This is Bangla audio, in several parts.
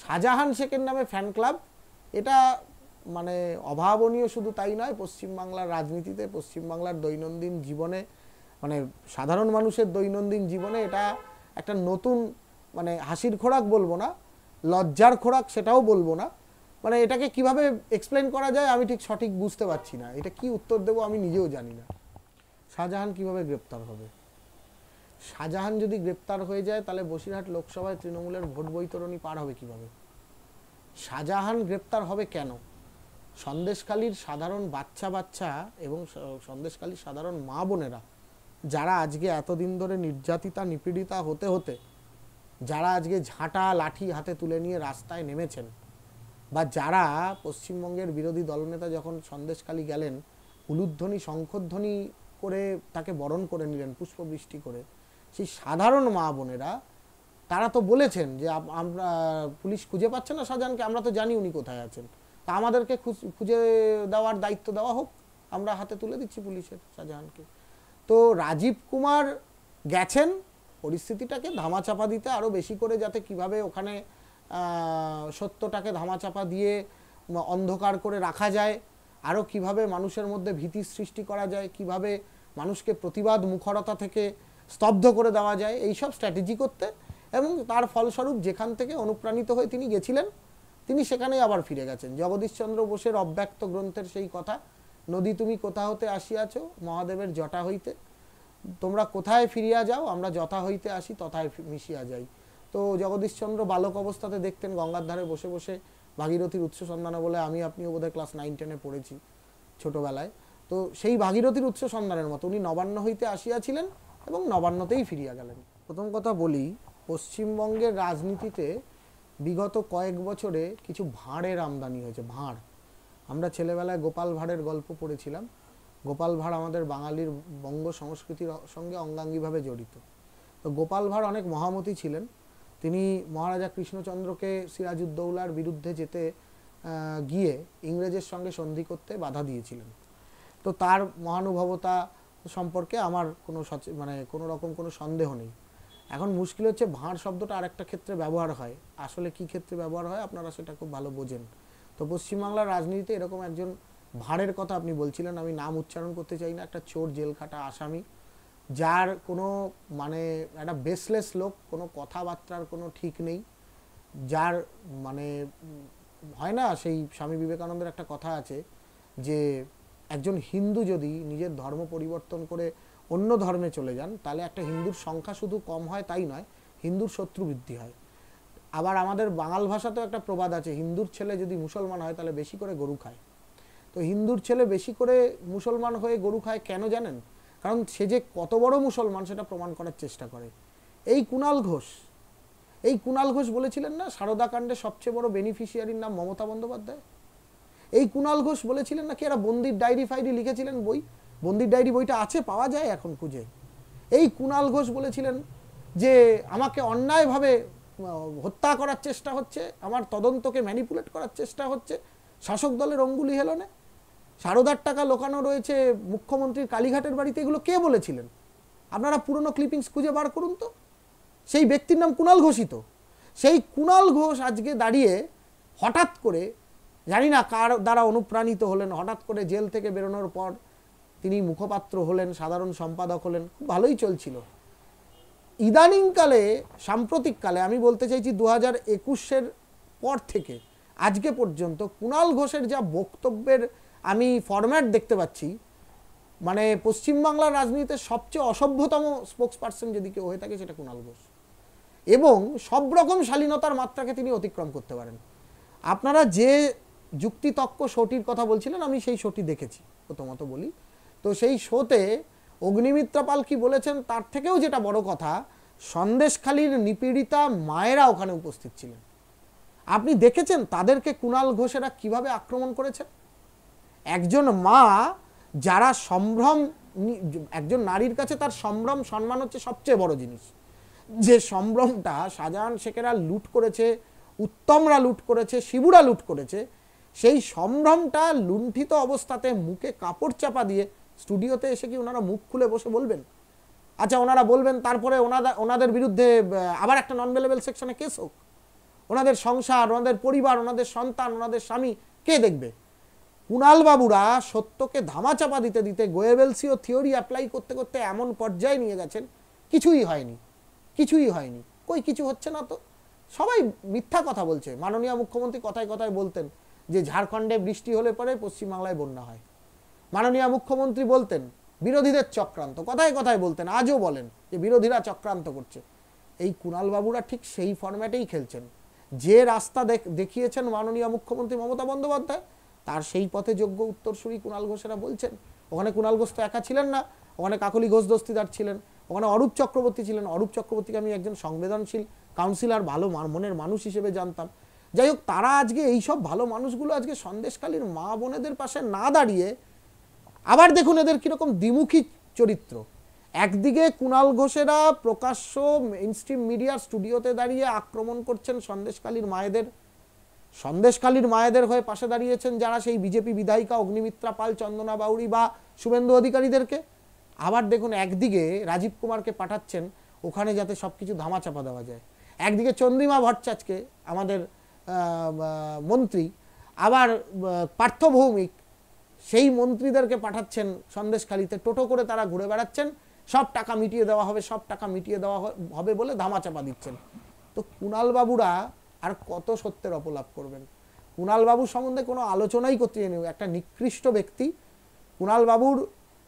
শাহজাহান শেখের নামে ফ্যান ক্লাব, এটা মানে অভাবনীয়। শুধু তাই নয়, পশ্চিমবাংলার রাজনীতিতে, পশ্চিমবাংলার দৈনন্দিন জীবনে, মানে সাধারণ মানুষের দৈনন্দিন জীবনে এটা একটা নতুন মানে হাসির খোরাক বলবো না, লজ্জার খোরাক সেটাও বলবো না, মানে এটাকে কিভাবে এক্সপ্লেন করা যায় আমি ঠিক সঠিক বুঝতে পারছি না। এটা কি উত্তর দেবো আমি নিজেও জানি না। শাহজাহান কিভাবে গ্রেপ্তার হবে? শাহজাহান যদি গ্রেপ্তার হয়ে যায় তাহলে বসিরহাট লোকসভায় তৃণমূলের ভোট বৈতরণী পার হবে কিভাবে? শাহজাহান গ্রেপ্তার হবে কেন? সন্দেশখালীর সাধারণ বাচ্চা এবং সন্দেশখালীর সাধারণ মা বোনেরা যারা আজকে এতদিন ধরে নির্যাতিতা নিপীড়িতা হতে হতে যারা আজকে ঝাঁটা লাঠি হাতে তুলে নিয়ে রাস্তায় নেমেছেন, বা যারা পশ্চিমবঙ্গের বিরোধী দলনেতা যখন সন্দেশখালী গেলেন উলুধ্বনি শঙ্খধ্বনি করে তাকে বরণ করে নিলেন পুষ্পবৃষ্টি করে, সেই সাধারণ মা বোনেরা তারা তো বলেছেন যে আমরা পুলিশ খুঁজে পাচ্ছে না শাহজাহানকে, আমরা তো জানি উনি কোথায় আছেন, তা আমাদেরকে খুঁজে দেওয়ার দায়িত্ব দেওয়া হোক, আমরা হাতে তুলে দিচ্ছি পুলিশের শাহজাহানকে। তো রাজীব কুমার গেছেন পরিস্থিতিটাকে ধামাচাপা দিতে, আরও বেশি করে যাতে কিভাবে ওখানে সত্যটাকে ধামাচাপা দিয়ে অন্ধকার করে রাখা যায়, আরও কিভাবে মানুষের মধ্যে ভীতি সৃষ্টি করা যায়, কিভাবে মানুষকে প্রতিবাদ মুখরতা থেকে স্তব্ধ করে দেওয়া যায়, এইসব স্ট্র্যাটেজি করতে। এবং তার ফলস্বরূপ যেখান থেকে অনুপ্রাণিত হয়ে তিনি গেছিলেন তিনি সেখানেই আবার ফিরে গেছেন। জগদীশচন্দ্র বোসের অব্যক্ত গ্রন্থের সেই কথা, নদী তুমি কোথা হতে আসিয়াছ মহাদেবের জটা হইতে, তোমরা কোথায় ফিরিয়া যাও, আমরা যথা হইতে আসি তথায় মিশিয়া যাই। তো জগদীশচন্দ্র বালক অবস্থাতে দেখতেন গঙ্গার ধারে বসে বসে ভাগীরথীর উৎস সন্ধানে, বলে আমি আপনিও বোধহয় ক্লাস 9-10 পড়েছি ছোটবেলায়। তো সেই ভাগীরথীর উৎস সন্ধানের মতো উনি নবান্ন হইতে আসিয়াছিলেন এবং নবান্নতেই ফিরিয়া গেলেন। প্রথম কথা বলি, পশ্চিমবঙ্গের রাজনীতিতে বিগত কয়েক বছরে কিছু ভাঁড়ের আমদানি হয়েছে। ভাঁড়, আমরা ছেলেবেলায় গোপাল ভাঁড়ের গল্প পড়েছিলাম। গোপাল ভাঁড় আমাদের বাঙালির বঙ্গ সংস্কৃতির সঙ্গে অঙ্গাঙ্গিভাবে জড়িত। তো গোপাল ভাঁড় অনেক মহামতি ছিলেন। তিনি মহারাজা কৃষ্ণচন্দ্রকে সিরাজউদ্দৌলার বিরুদ্ধে যেতে গিয়ে ইংরেজের সঙ্গে সন্ধি করতে বাধা দিয়েছিলেন। তো তার মহানুভবতা সম্পর্কে আমার কোনো রকম কোনো সন্দেহ নেই। এখন মুশকিল হচ্ছে ভাঁড় শব্দটা আরেকটা ক্ষেত্রে ব্যবহার হয়, আসলে কি ক্ষেত্রে ব্যবহার হয় আপনারা সেটা খুব ভালো বোঝেন। তো পশ্চিমবাংলার রাজনীতিতে এরকম একজন ভাঁড়ের কথা আপনি বলছিলেন, আমি নাম উচ্চারণ করতে চাই না, একটা চোর জেল খাটা আসামি, যার কোনো মানে একটা বেসলেস লোক, কোনো কথাবার্তার কোনো ঠিক নেই, যার মানে হয় না, সেই স্বামী বিবেকানন্দের একটা কথা আছে যে একজন হিন্দু যদি নিজের ধর্ম পরিবর্তন করে অন্য ধর্মে চলে যান তাহলে একটা হিন্দুর সংখ্যা শুধু কম হয় তাই নয়, হিন্দুর শত্রু বৃদ্ধি হয়। আবার আমাদের বাঙাল ভাষাতেও একটা প্রবাদ আছে, হিন্দুর ছেলে যদি মুসলমান হয় তাহলে বেশি করে গরু খায়। তো হিন্দুর ছেলে বেশি করে মুসলমান হয়ে গরু খায় কেন জানেন? কারণ সে যে কত বড় মুসলমান সেটা প্রমাণ করার চেষ্টা করে। এই কুণাল ঘোষ বলেছিলেন না সারদা কাণ্ডে সবচেয়ে বড় বেনিফিশিয়ারির নাম মমতা বন্দ্যোপাধ্যায়। এই কুণাল ঘোষ বলেছিলেন নাকি এরা বন্দির ডায়েরি ফাইরি লিখেছিলেন, বই, বন্দির ডায়েরি বইটা আছে, পাওয়া যায় এখন খুঁজে। এই কুণাল ঘোষ বলেছিলেন যে আমাকে অন্যায়ভাবে হত্যা করার চেষ্টা হচ্ছে, আমার তদন্তকে ম্যানিপুলেট করার চেষ্টা হচ্ছে, শাসক দলের অঙ্গুলি হেলনে, সারদার টাকা লোকানো রয়েছে মুখ্যমন্ত্রীর কালীঘাটের বাড়িতে, এগুলো কে বলেছিলেন? আপনারা পুরনো ক্লিপিংস খুঁজে বার করুন তো। সেই ব্যক্তির নাম কুণাল ঘোষই তো। সেই কুণাল ঘোষ আজকে দাঁড়িয়ে হঠাৎ করে, জানি না কার দ্বারা অনুপ্রাণিত হলেন, হঠাৎ করে জেল থেকে বেরোনোর পর তিনি মুখপাত্র হলেন, সাধারণ সম্পাদক হলেন, খুব ভালোই চলছিল। ইদানিংকালে, সাম্প্রতিককালে, আমি বলতে চাইছি 2021-এর পর থেকে আজকে পর্যন্ত কুণাল ঘোষের যা বক্তব্যের আমি ফরম্যাট দেখতে পাচ্ছি, মানে পশ্চিমবাংলার রাজনীতিতে সবচেয়ে অসভ্যতম স্পোক্স পার্সন যদি কেউ হয়ে থাকে সেটা কুণাল ঘোষ, এবং সব রকম শালীনতার মাত্রাকে তিনি অতিক্রম করতে পারেন। আপনারা যে যুক্তিতক্ক শোটির কথা বলছিলেন, আমি সেই শোটি দেখেছি, প্রথমত বলি। তো সেই শোতে অগ্নিমিত্রা পাল কি বলেছেন তার থেকেও যেটা বড় কথা, সন্দেশখালীর নিপীড়িতা মায়েরা ওখানে উপস্থিত ছিলেন। আপনি দেখেছেন তাদেরকে কুণাল ঘোষেরা কিভাবে আক্রমণ করেছেন? একজন মা যারা সম্ভ্রম, একজন নারীর কাছে তার সম্ভ্রম সম্মান হচ্ছে সবচেয়ে বড় জিনিস, যে সম্ভ্রমটা শাহজাহান শেখেরা লুট করেছে, উত্তমরা লুট করেছে, শিবুরা লুট করেছে, সেই সম্ভ্রমটা লুণ্ঠিত অবস্থাতে মুখে কাপড় চাপা দিয়ে স্টুডিওতে এসে কি ওনারা মুখ খুলে বসে বলবেন? আচ্ছা ওনারা বলবেন, তারপরে ওনাদের বিরুদ্ধে আবার একটা নন বেলেবল সেকশনে কেস হোক, ওনাদের সংসার, ওনাদের পরিবার, ওনাদের সন্তান, ওনাদের স্বামী কে দেখবে? কুণাল বাবুরা সত্যকে ধামাচাপা দিতে দিতে গোয়েবেলসীয় থিওরি অ্যাপ্লাই করতে করতে এমন পর্যায়ে নিয়ে গেছেন, কিছুই হয়নি, কিছুই হয়নি, কই কিছু হচ্ছে না। তো সবাই মিথ্যা কথা বলছে। মাননীয় মুখ্যমন্ত্রী কথায় কথায় বলতেন যে ঝাড়খণ্ডে বৃষ্টি হলে পরে পশ্চিমবাংলায় বন্যা হয়। মাননীয় মুখ্যমন্ত্রী বলতেন বিরোধীদের চক্রান্ত, কথায় কথায় বলতেন, আজও বলেন যে বিরোধীরা চক্রান্ত করছে। এই কুণাল বাবুরা ঠিক সেই ফরম্যাটেই খেলছেন। যে রাস্তা দেখিয়েছেন মাননীয় মুখ্যমন্ত্রী মমতা বন্দ্যোপাধ্যায়, তার সেই পথে যোগ্য উত্তরসূরি কুণাল ঘোষেরা বলছেন। ওখানে কুণাল ঘোষ তো একা ছিলেন না, ওখানে কাকলি ঘোষ দস্তিদার ছিলেন, ওখানে অরূপ চক্রবর্তী ছিলেন। অরূপ চক্রবর্তীকে আমি একজন সংবেদনশীল কাউন্সিলর, ভালো মনের মানুষ হিসেবে জানতাম। যাই হোক, তারা আজকে এইসব ভালো মানুষগুলো আজকে সন্দেশখালীর মা বোনেদের পাশে না দাঁড়িয়ে, আবার দেখুন এদের কিরকম দ্বিমুখী চরিত্র। একদিকে কুণাল ঘোষেরা প্রকাশ্য মেইনস্ট্রিম মিডিয়ার স্টুডিওতে দাঁড়িয়ে আক্রমণ করছেন সন্দেশখালীর মায়েদের, সন্দেশখালীর মায়েদের হয়ে পাশে দাঁড়িয়েছেন যারা সেই বিজেপি বিধায়িকা অগ্নিমিত্রা পাল, চন্দনা বাউরি বা শুভেন্দু অধিকারীদেরকে। আবার দেখুন একদিকে রাজীব কুমারকে পাঠাচ্ছেন ওখানে যাতে সব কিছু ধামাচাপা দেওয়া যায়। একদিকে চন্দ্রিমা ভট্টাচার্যকে আমাদের মন্ত্রী, আবার পার্থ ভৌমিক, সেই মন্ত্রীদেরকে পাঠাচ্ছেন সন্দেশখালীতে, টোটো করে তারা ঘুরে বেড়াচ্ছেন, সব টাকা মিটিয়ে দেওয়া হবে, সব টাকা মিটিয়ে দেওয়া হবে বলে ধামাচাপা দিচ্ছেন। তো কুণাল বাবুরা আর কত সত্যের অপলাপ করবেন? কুণাল বাবুর সম্বন্ধে কোনো আলোচনাই করতে নেই। একটা নিকৃষ্ট ব্যক্তি। কুণাল বাবুর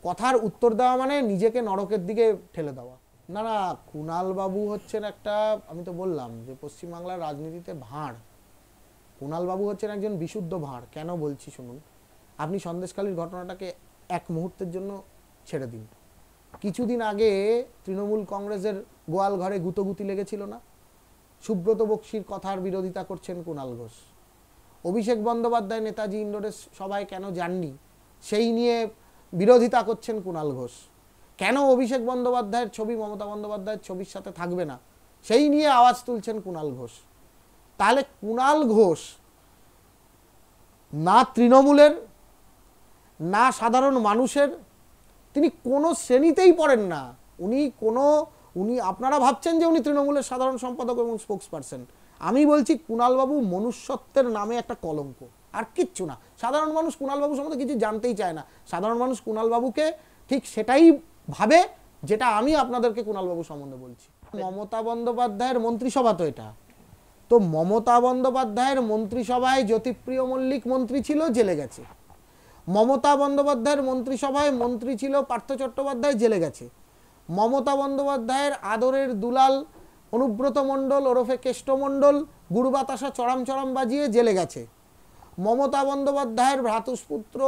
কথার উত্তর দেওয়া মানে নিজেকে নরকের দিকে ঠেলে দেওয়া। না না, কুণাল বাবু হচ্ছেন একটা, আমি তো বললাম যে পশ্চিমবাংলার রাজনীতিতে ভাঁড়। কুণাল বাবু হচ্ছেন একজন বিশুদ্ধ ভাঁড়। কেন বলছি শুনুন। আপনি সন্দেশখালীর ঘটনাটাকে এক মুহূর্তের জন্য ছেড়ে দিন। কিছুদিন আগে তৃণমূল কংগ্রেসের গোয়াল ঘরে গুতোগুতি লেগেছিল না? সুব্রত বক্সির কথার বিরোধিতা করছেন কুণাল ঘোষ। অভিষেক বন্দ্যোপাধ্যায় নেতাজি ইন্ডোরের সভায় কেন যাননি সেই নিয়ে বিরোধিতা করছেন কুণাল ঘোষ। কেন অভিষেক বন্দ্যোপাধ্যায়ের ছবি মমতা বন্দ্যোপাধ্যায়ের ছবির সাথে থাকবে না সেই নিয়ে আওয়াজ তুলছেন কুণাল ঘোষ। তাহলে কুণাল ঘোষ না তৃণমূলের না সাধারণ মানুষের, তিনি কোনো শ্রেণীতেই পড়েন না। উনি আপনারা ভাবছেন যে উনি তৃণমূলের সাধারণ সম্পাদক এবং স্পোক্স পারসন। আমি বলছি কুণালবাবু মনুষ্যত্বের নামে একটা কলঙ্ক, আর কিচ্ছু না। সাধারণ মানুষ কুণালবাবু সম্বন্ধে কিছু জানতেই চায় না। সাধারণ মানুষ কুণালবাবুকে ঠিক সেটাই ভাবে যেটা আমি আপনাদেরকে কুণালবাবু সম্বন্ধে বলছি। মমতা বন্দ্যোপাধ্যায়ের মন্ত্রিসভা তো এটা। তো মমতা বন্দ্যোপাধ্যায়ের মন্ত্রিসভায় জ্যোতিপ্রিয় মল্লিক মন্ত্রী ছিল, জেলে গেছে। মমতা বন্দ্যোপাধ্যায়ের মন্ত্রিসভায় মন্ত্রী ছিল পার্থ চট্টোপাধ্যায়, জেলে গেছে। মমতা বন্দ্যোপাধ্যায়ের আদরের দুলাল অনুব্রত মণ্ডল ওরফে কেষ্ট মণ্ডল গুরু বাতাসা চড়াম চড়াম বাজিয়ে জেলে গেছে। মমতা বন্দ্যোপাধ্যায়ের ভ্রাতুষ্পুত্র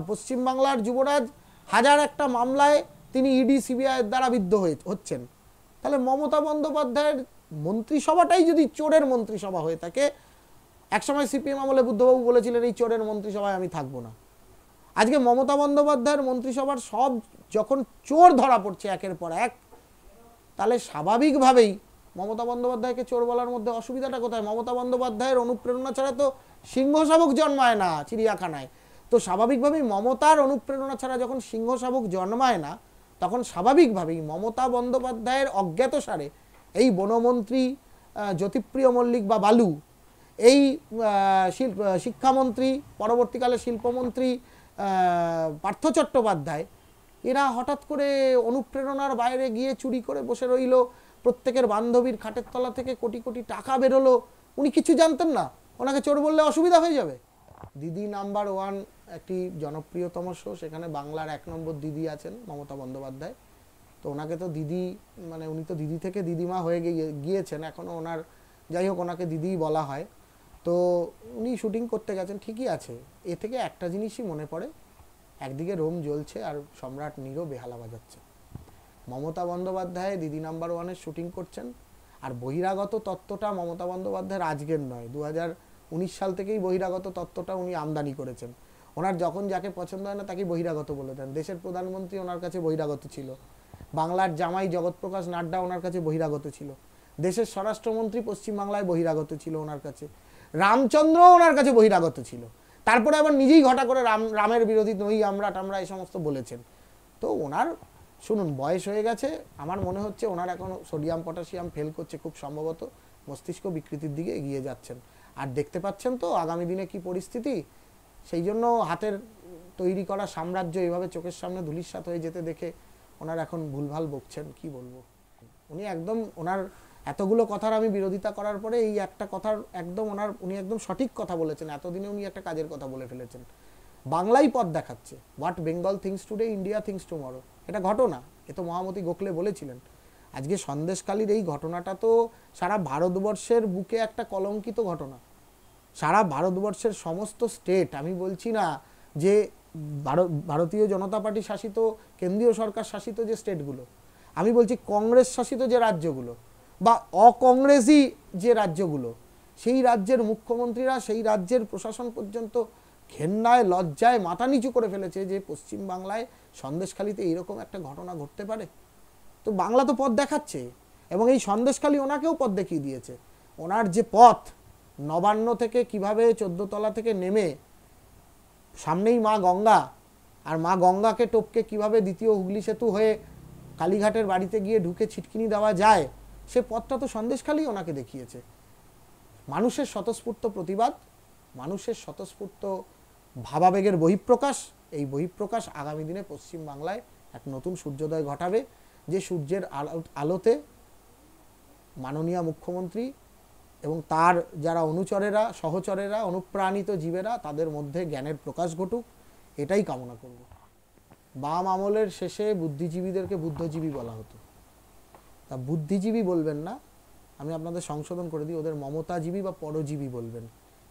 পশ্চিমবাংলার যুবরাজ হাজার একটা মামলায় তিনি ইডি সিবিআইয়ের দ্বারা বিদ্ধ হচ্ছেন। তাহলে মমতা বন্দ্যোপাধ্যায়ের মন্ত্রিসভাটাই যদি চোরের মন্ত্রিসভা হয়ে থাকে, একসময় সিপিএম আমলে বুদ্ধবাবু বলেছিলেন এই চোরের মন্ত্রিসভায় আমি থাকবো না। আজকে মমতা বন্দ্যোপাধ্যায়ের মন্ত্রিসভার সব যখন চোর ধরা পড়ছে একের পর এক, তাহলে স্বাভাবিকভাবেই মমতা বন্দ্যোপাধ্যায়কে চোর বলার মধ্যে অসুবিধাটা কোথায়? মমতা বন্দ্যোপাধ্যায়ের অনুপ্রেরণা ছাড়া তো সিংহ শাবক জন্মায় না চিড়িয়াখানায়। তো স্বাভাবিকভাবেই মমতার অনুপ্রেরণা ছাড়া যখন সিংহ শাবক জন্মায় না, তখন স্বাভাবিকভাবেই মমতা বন্দ্যোপাধ্যায়ের অজ্ঞাতসারে এই বনমন্ত্রী জ্যোতিপ্রিয় মল্লিক বা বালু, এই শিক্ষামন্ত্রী পরবর্তীকালে শিল্পমন্ত্রী পার্থ চট্টোপাধ্যায়, এরা হঠাৎ করে অনুপ্রেরণার বাইরে গিয়ে চুরি করে বসে রইল। প্রত্যেকের বান্ধবীর খাটের তলা থেকে কোটি কোটি টাকা বেরোলো, উনি কিছু জানতেন না। ওনাকে চোর বললে অসুবিধা হয়ে যাবে? দিদি নাম্বার ওয়ান একটি জনপ্রিয়তম শো, সেখানে বাংলার 1 নম্বর দিদি আছেন মমতা বন্দ্যোপাধ্যায়। তো ওনাকে তো দিদি, মানে উনি তো দিদি থেকে দিদিমা হয়ে গিয়েছেন এখনও ওনার, যাই হোক ওনাকে দিদিই বলা হয়। তো উনি শুটিং করতে গেছেন, ঠিকই আছে। এ থেকে একটা জিনিসই মনে পড়ে, একদিকে রোম জ্বলছে আর সম্রাট নীরও বেহালা বাজাচ্ছে। মমতা বন্দ্যোপাধ্যায় দিদি নাম্বার ওয়ানের শুটিং করছেন, আর বহিরাগত তত্ত্বটা মমতা বন্দ্যোপাধ্যায়ের আজকের নয়, 2019 সাল থেকেই বহিরাগত তত্ত্বটা উনি আমদানি করেছেন। ওনার যখন যাকে পছন্দ হয় না তাকে বহিরাগত বলে দেন। দেশের প্রধানমন্ত্রী ওনার কাছে বহিরাগত ছিল, বাংলার জামাই জগৎপ্রকাশ নাড্ডা ওনার কাছে বহিরাগত ছিল, দেশের স্বরাষ্ট্রমন্ত্রী পশ্চিমবাংলায় বহিরাগত ছিল ওনার কাছে, রামচন্দ্র ওনার কাছে বহিরাগত ছিল। তারপরে আবার নিজেই ঘটা করে রামের বিরোধী নই আমরা টামরা এই সমস্ত বলেছেন। তো ওনার শুনুন বয়স হয়ে গেছে, আমার মনে হচ্ছে ওনার এখন সোডিয়াম পটাশিয়াম ফেল করছে খুব সম্ভবত, মস্তিষ্ক বিকৃতির দিকে এগিয়ে যাচ্ছেন। আর দেখতে পাচ্ছেন তো আগামী দিনে কি পরিস্থিতি। সেই জন্য হাতের তৈরি করা সাম্রাজ্য এভাবে চোখের সামনে ধূলিসাৎ হয়ে যেতে দেখে ওনার এখন ভুলভাল বকছেন, কি বলবো। উনি একদম ওনার এতগুলো কথার আমি বিরোধিতা করার পরে এই একটা কথার একদম উনি একদম সঠিক কথা বলেছেন। এতদিনে উনি একটা কাজের কথা বলে ফেলেছেন। বাংলাই পথ দেখাচ্ছে। What Bengal things today, India things tomorrow. এটা ঘটনা, এ তো মহামতি গোখলে বলেছিলেন। আজকে সন্দেশখালির এই ঘটনাটা তো সারা ভারতবর্ষের বুকে একটা কলঙ্কিত ঘটনা। সারা ভারতবর্ষের সমস্ত স্টেট, আমি বলছি না যে ভারতীয় জনতা পার্টি শাসিত কেন্দ্রীয় সরকার শাসিত যে স্টেটগুলো, আমি বলছি কংগ্রেস শাসিত যে রাজ্যগুলো বা অকংগ্রেসি যে রাজ্যগুলো, সেই রাজ্যের মুখ্যমন্ত্রীরা, সেই রাজ্যের প্রশাসন পর্যন্ত ঘেন্নায় লজ্জায় মাথা নিচু করে ফেলেছে যে পশ্চিমবাংলায় সন্দেশখালিতে এইরকম একটা ঘটনা ঘটতে পারে। তো বাংলা তো পথ দেখাচ্ছে, এবং এই সন্দেশখালি ওনাকেও পথ দেখিয়ে দিয়েছে। ওনার যে পথ নবান্ন থেকে কিভাবে 14 তলা থেকে নেমে সামনেই মা গঙ্গা, আর মা গঙ্গাকে টপকে কিভাবে দ্বিতীয় হুগলি সেতু হয়ে কালীঘাটের বাড়িতে গিয়ে ঢুকে ছিটকিনি দেওয়া যায়, সে পথটা তো সন্দেশখালি ওনাকে দেখিয়েছে। মানুষের স্বতঃস্ফূর্ত প্রতিবাদ, মানুষের স্বতঃস্ফূর্ত ভাবাবেগের বহিঃপ্রকাশ, এই বহিঃপ্রকাশ আগামী দিনে পশ্চিমবাংলায় এক নতুন সূর্যোদয় ঘটাবে, যে সূর্যের আলোতে মাননীয় মুখ্যমন্ত্রী এবং তার যারা অনুচরেরা, সহচরেরা, অনুপ্রাণিত জীবেরা, তাদের মধ্যে জ্ঞানের প্রকাশ ঘটুক, এটাই কামনা করব। বাম আমলের শেষে বুদ্ধিজীবীদেরকে বুদ্ধজীবী বলা হতো, তা বুদ্ধিজীবী বলবেন না, আমি আপনাদের সংশোধন করে দিই, ওদের মমতাজীবী বা পরজীবী বলবেন।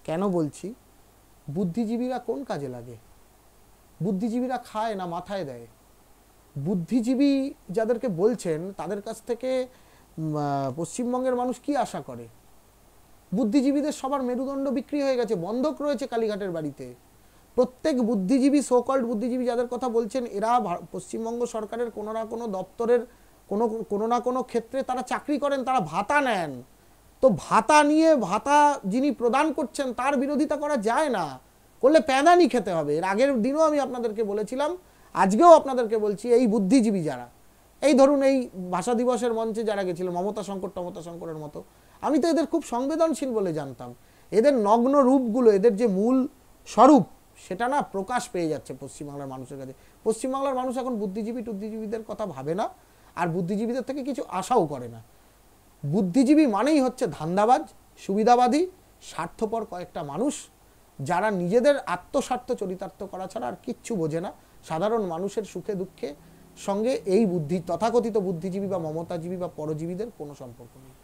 কেন বলছি? বুদ্ধিজীবীরা কোন কাজে লাগে? বুদ্ধিজীবীরা খায় না মাথায় দেয়। বুদ্ধিজীবী যাদেরকে বলছেন তাদের কাছ থেকে পশ্চিমবঙ্গের মানুষ কি আশা করে? বুদ্ধিজীবীদের সবার মেরুদণ্ড বিক্রি হয়ে গেছে, বন্ধক রয়েছে কালীঘাটের বাড়িতে। প্রত্যেক বুদ্ধিজীবী, সোকল্ড বুদ্ধিজীবী যাদের কথা বলছেন, এরা পশ্চিমবঙ্গ সরকারের কোনো না কোনো দপ্তরের কোনো না কোনো ক্ষেত্রে তারা চাকরি করেন, তারা ভাতা নেন। তো ভাতা নিয়ে, ভাতা যিনি প্রদান করছেন তার বিরোধিতা করা যায় না, করলে প্যাদানি খেতে হবে। এর আগের দিনও আমি আপনাদেরকে বলেছিলাম, আজকেও আপনাদেরকে বলছি, এই বুদ্ধিজীবী যারা, এই ধরুন এই ভাষা দিবসের মঞ্চে যারা গেছিল, মমতা শঙ্করের মতো, আমি তো এদের খুব সংবেদনশীল বলে জানতাম। এদের নগ্ন রূপগুলো, এদের যে মূল স্বরূপ, সেটা না প্রকাশ পেয়ে যাচ্ছে পশ্চিমবাংলার মানুষের কাছে। পশ্চিমবাংলার মানুষ এখন বুদ্ধিজীবীদের কথা ভাবে না, আর বুদ্ধিজীবীদের থেকে কিছু আশাও করে না। বুদ্ধিজীবী মানেই হচ্ছে ধান্দাবাজ, সুবিধাবাদী, স্বার্থপর কয়েকটা মানুষ, যারা নিজেদের আত্মস্বার্থ চরিতার্থ করা ছাড়া আর কিচ্ছু বোঝে না। সাধারণ মানুষের সুখে দুঃখে সঙ্গে এই তথাকথিত বুদ্ধিজীবী বা মমতাজীবী বা পরজীবীদের কোনো সম্পর্ক নেই।